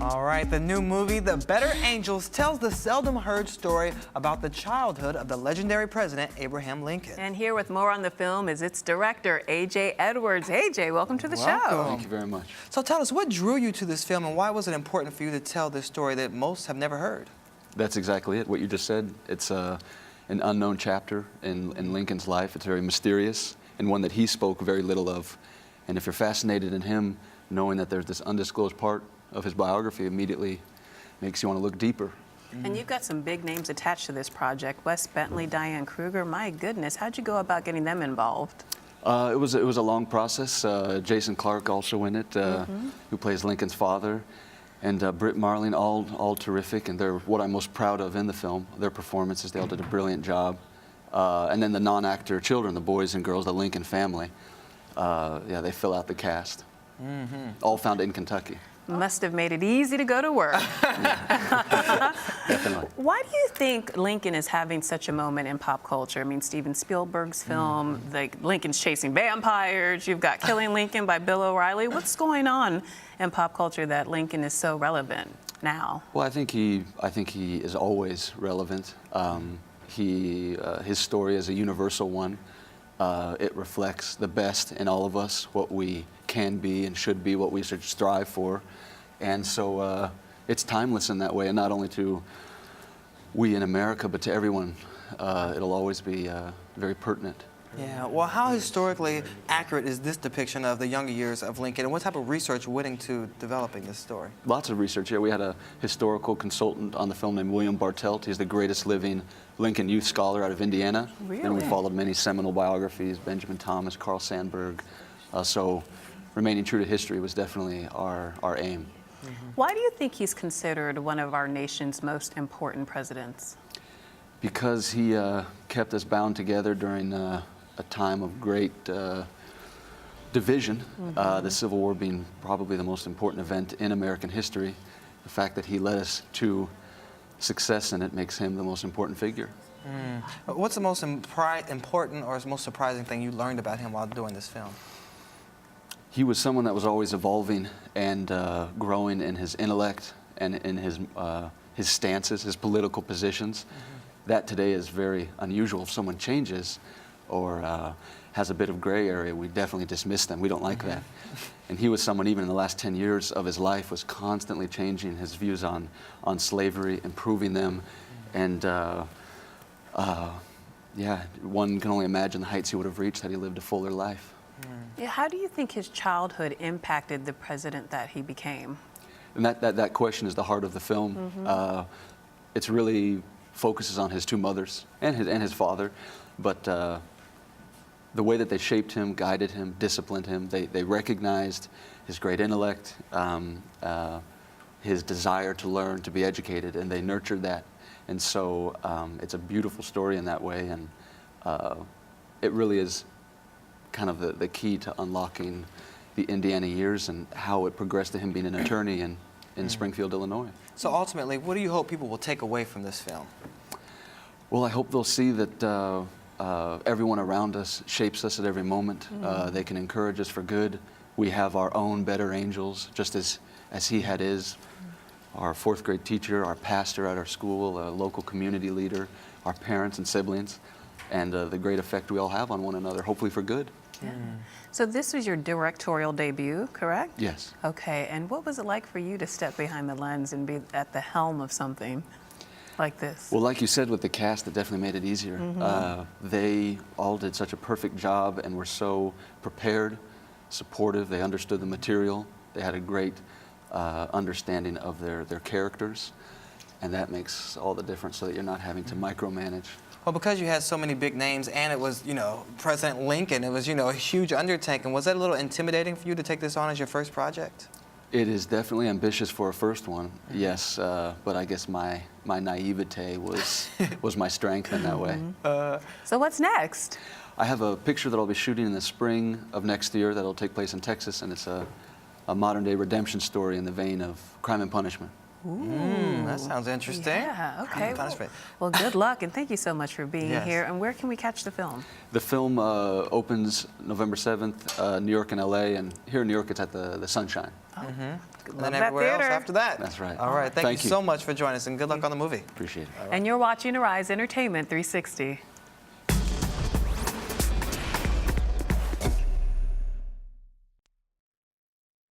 All right, the new movie, The Better Angels, tells the seldom heard story about the childhood of the legendary president, Abraham Lincoln. And here with more on the film is its director, A.J. Edwards. A.J., welcome to the show. Thank you very much. So tell us, what drew you to this film and why was it important for you to tell this story that most have never heard? That's exactly it, what you just said. It's an unknown chapter in Lincoln's life. It's very mysterious and one that he spoke very little of. And if you're fascinated in him, knowing that there's this undisclosed part of his biography immediately makes you want to look deeper. And you've got some big names attached to this project. Wes Bentley, Diane Kruger. My goodness, how'd you go about getting them involved? It was a long process. Jason Clarke also in it, who plays Lincoln's father, and Britt Marling, all terrific, and they're what I'm most proud of in the film. Their performances, they all did a brilliant job. And then the non-actor children, the boys and girls, the Lincoln family, yeah, they fill out the cast. All found in Kentucky. Must have made it easy to go to work. Definitely. Why do you think Lincoln is having such a moment in pop culture? I mean, Steven Spielberg's film, like Lincoln's Chasing Vampires, you've got Killing Lincoln by Bill O'Reilly. What's going on in pop culture that Lincoln is so relevant now? Well, I think he is always relevant. His story is a universal one. It reflects the best in all of us, what we can be and should be, what we should strive for. And so it's timeless in that way, and not only to we in America, but to everyone. It'll always be very pertinent. Yeah, well, how historically accurate is this depiction of the younger years of Lincoln, and what type of research went into developing this story? Lots of research. Yeah, we had a historical consultant on the film named William Bartelt. He's the greatest living Lincoln youth scholar out of Indiana. Really? And we followed many seminal biographies, Benjamin Thomas, Carl Sandburg. So remaining true to history was definitely our aim. Why do you think he's considered one of our nation's most important presidents? Because he kept us bound together during a time of great division, the Civil War being probably the most important event in American history. The fact that he led us to success in it makes him the most important figure. What's the most important or most surprising thing you learned about him while doing this film? He was someone that was always evolving and growing in his intellect and in his stances, his political positions. That today is very unusual. If someone changes or has a bit of gray area, we definitely dismiss them. We don't like that. And he was someone, even in the last 10 years of his life, was constantly changing his views on slavery, improving them. And yeah, one can only imagine the heights he would have reached had he lived a fuller life. Yeah, how do you think his childhood impacted the president that he became? And that question is the heart of the film. It's really focuses on his two mothers and his father, but the way that they shaped him, guided him, disciplined him, they recognized his great intellect, his desire to learn, to be educated, and they nurtured that. And so it's a beautiful story in that way, and it really is kind of the key to unlocking the Indiana years and how it progressed to him being an attorney in Springfield, Illinois. So ultimately, what do you hope people will take away from this film? Well, I hope they'll see that everyone around us shapes us at every moment. They can encourage us for good. We have our own better angels, just as he had his. Our fourth grade teacher, our pastor at our school, a local community leader, our parents and siblings, and the great effect we all have on one another, hopefully for good. Yeah. So this was your directorial debut, correct? Yes. Okay, and what was it like for you to step behind the lens and be at the helm of something like this? Well, like you said, with the cast, it definitely made it easier. They all did such a perfect job and were so prepared, supportive. They understood the material. They had a great understanding of their characters, and that makes all the difference so that you're not having to micromanage. Well, because you had so many big names and it was, you know, President Lincoln, it was, you know, a huge undertaking. Was that a little intimidating for you to take this on as your first project? It is definitely ambitious for a first one, yes, but I guess my naivete was my strength in that way. So what's next? I have a picture that I'll be shooting in the spring of next year that'll take place in Texas, and it's a modern-day redemption story in the vein of Crime and Punishment. That sounds interesting. Yeah, okay. Punishment. Well, good luck, and thank you so much for being Yes. here. And where can we catch the film? The film opens November 7th, New York and LA, and here in New York it's at the Sunshine. Love And that everywhere else theater. after that. That's right. All right. Thank Thank you you. so much for joining us, and good luck on the movie. Appreciate it. And you're watching Arise Entertainment 360.